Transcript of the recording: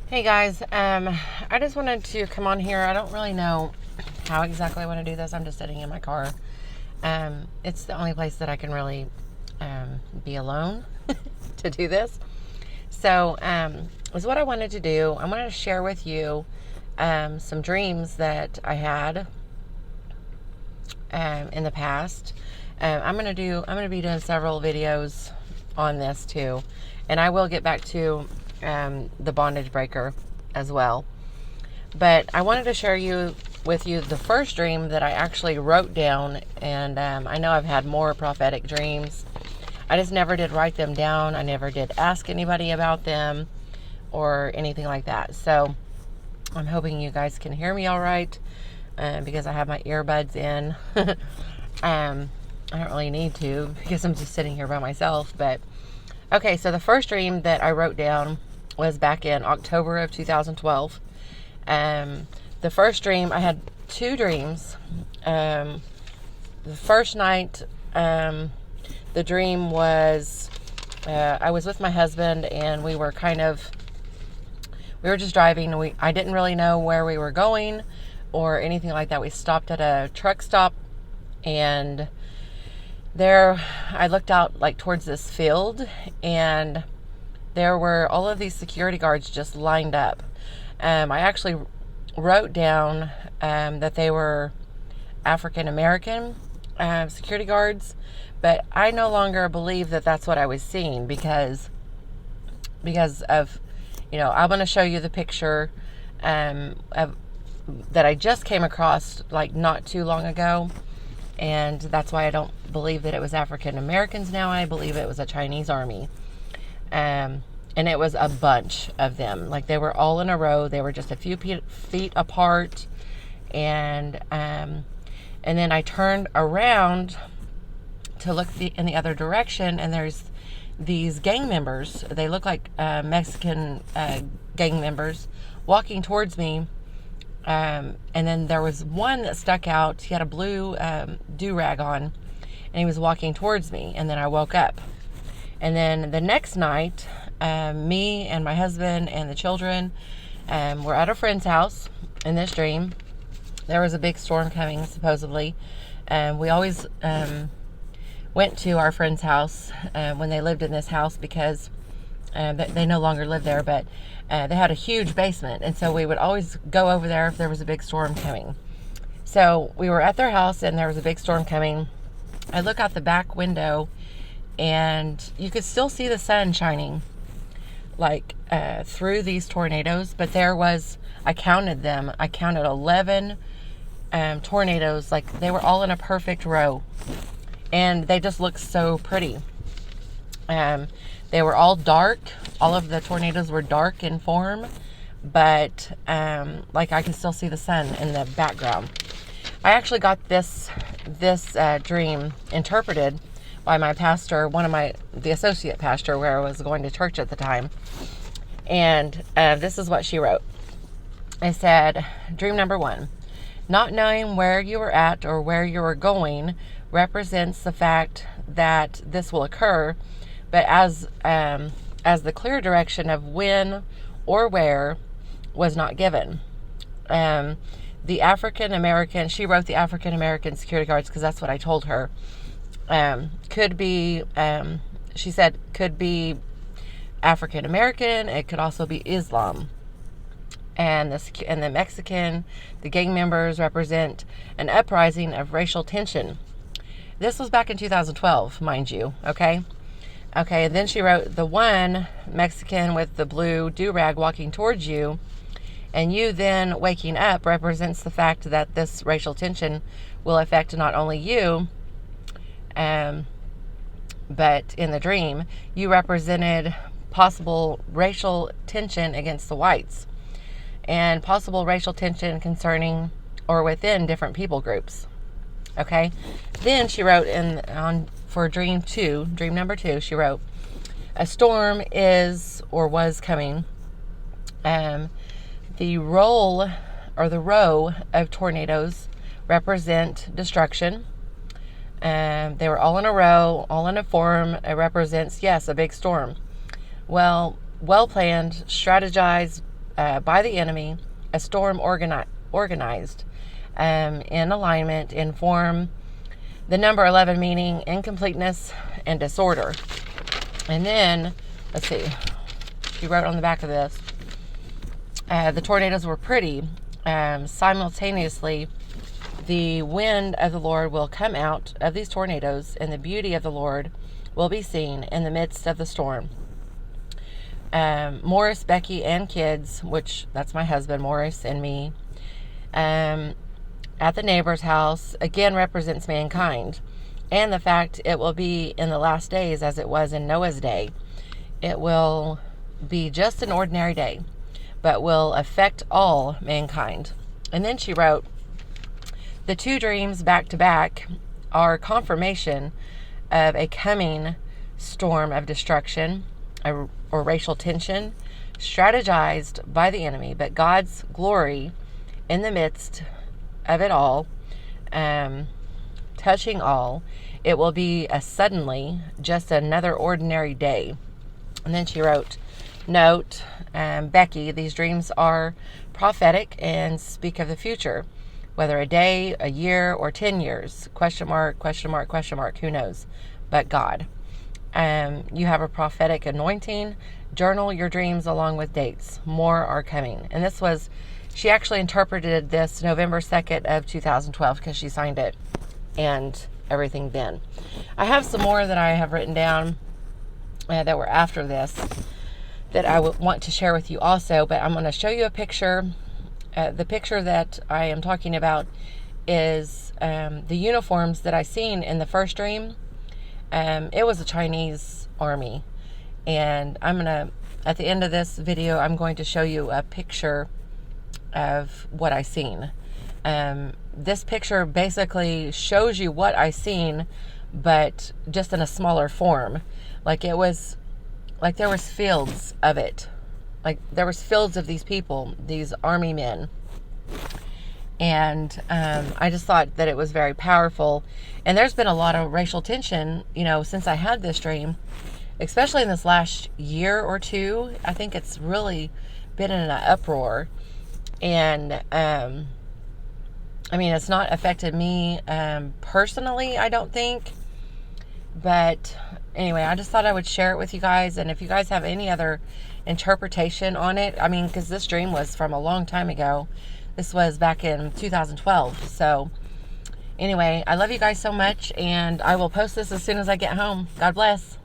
Hey guys, I just wanted to come on here. I don't really know how exactly I want to do this. I'm just sitting in my car. It's the only place that I can really be alone to do this. So, is what I wanted to do. I wanted to share with you some dreams that I had in the past. I'm gonna be doing several videos on this too, and I will get back to the bondage breaker as well. But I wanted to share with you the first dream that I actually wrote down, and I know I've had more prophetic dreams. I just never did write them down. I never did ask anybody about them or anything like that. So I'm hoping you guys can hear me all right because I have my earbuds in. I don't really need to because I'm just sitting here by myself. But okay, so the first dream that I wrote down was back in October of 2012. The first dream, I had two dreams. The first night, the dream was I was with my husband and we were just driving. I didn't really know where we were going or anything like that. We stopped at a truck stop, and there I looked out like towards this field, and there were all of these security guards just lined up. I actually wrote down that they were African American security guards, but I no longer believe that that's what I was seeing because of, I'm going to show you the picture that I just came across like not too long ago, and that's why I don't believe that it was African Americans now. I believe it was a Chinese army. And it was a bunch of them. Like, they were all in a row. They were just a few feet apart. And then I turned around to look in the other direction, and there's these gang members. They look like Mexican gang members walking towards me. And then there was one that stuck out. He had a blue do-rag on, and he was walking towards me. And then I woke up. And then the next night, me and my husband and the children were at a friend's house in this dream. There was a big storm coming, supposedly. We always went to our friend's house when they lived in this house because they no longer live there, but they had a huge basement. And so we would always go over there if there was a big storm coming. So we were at their house and there was a big storm coming. I look out the back window, and you could still see the sun shining like through these tornadoes. But I counted them. I counted 11 tornadoes. Like, they were all in a perfect row, and they just looked so pretty. They were all dark. All of the tornadoes were dark in form, but like, I could still see the sun in the background. I actually got this dream interpreted by my pastor, the associate pastor where I was going to church at the time. And this is what she wrote. I said, dream number 1, not knowing where you were at or where you were going represents the fact that this will occur, but as the clear direction of when or where was not given. The African American, she wrote the African American security guards because that's what I told her. Could be, she said, could be African American. It could also be Islam. And the Mexican, the gang members represent an uprising of racial tension. This was back in 2012, mind you. Okay. And then she wrote, the one Mexican with the blue do-rag walking towards you, and you then waking up represents the fact that this racial tension will affect not only you, but in the dream, you represented possible racial tension against the whites and possible racial tension concerning or within different people groups. Okay. Then she wrote for dream number 2, she wrote, a storm is or was coming. The row of tornadoes represent destruction. They were all in a row, all in a form. It represents, yes, a big storm. Well planned, strategized, by the enemy, a storm organized in alignment, in form, the number 11 meaning incompleteness and disorder. And then, let's see, she wrote on the back of this, the tornadoes were pretty. Simultaneously, the wind of the Lord will come out of these tornadoes, and the beauty of the Lord will be seen in the midst of the storm. Morris, Becky, and kids, which that's my husband, Morris, and me, at the neighbor's house, again represents mankind, and the fact it will be in the last days as it was in Noah's day. It will be just an ordinary day, but will affect all mankind. And then she wrote, the two dreams back to back are confirmation of a coming storm of destruction or racial tension strategized by the enemy, but God's glory in the midst of it all, touching all. It will be a suddenly just another ordinary day. And then she wrote, note, Becky, these dreams are prophetic and speak of the future, whether a day, a year, or 10 years, question mark, question mark, question mark, who knows, but God. You have a prophetic anointing. Journal your dreams along with dates. More are coming. And this was, she actually interpreted this November 2nd of 2012 because she signed it and everything then. I have some more that I have written down that were after this that I would want to share with you also, but I'm going to show you a picture. The picture that I am talking about is the uniforms that I seen in the first dream. It was a Chinese army, and I'm gonna, at the end of this video, I'm going to show you a picture of what I seen. This picture basically shows you what I seen, but just in a smaller form. Like it was, like there was fields of it. Like there was fields of these people, these army men. And I just thought that it was very powerful. And there's been a lot of racial tension, you know, since I had this dream, especially in this last year or two. I think it's really been in an uproar. And I mean, it's not affected me personally, I don't think. But anyway, I just thought I would share it with you guys. And if you guys have any other interpretation on it, I mean, because this dream was from a long time ago. This was back in 2012. So anyway, I love you guys so much, and I will post this as soon as I get home. God bless.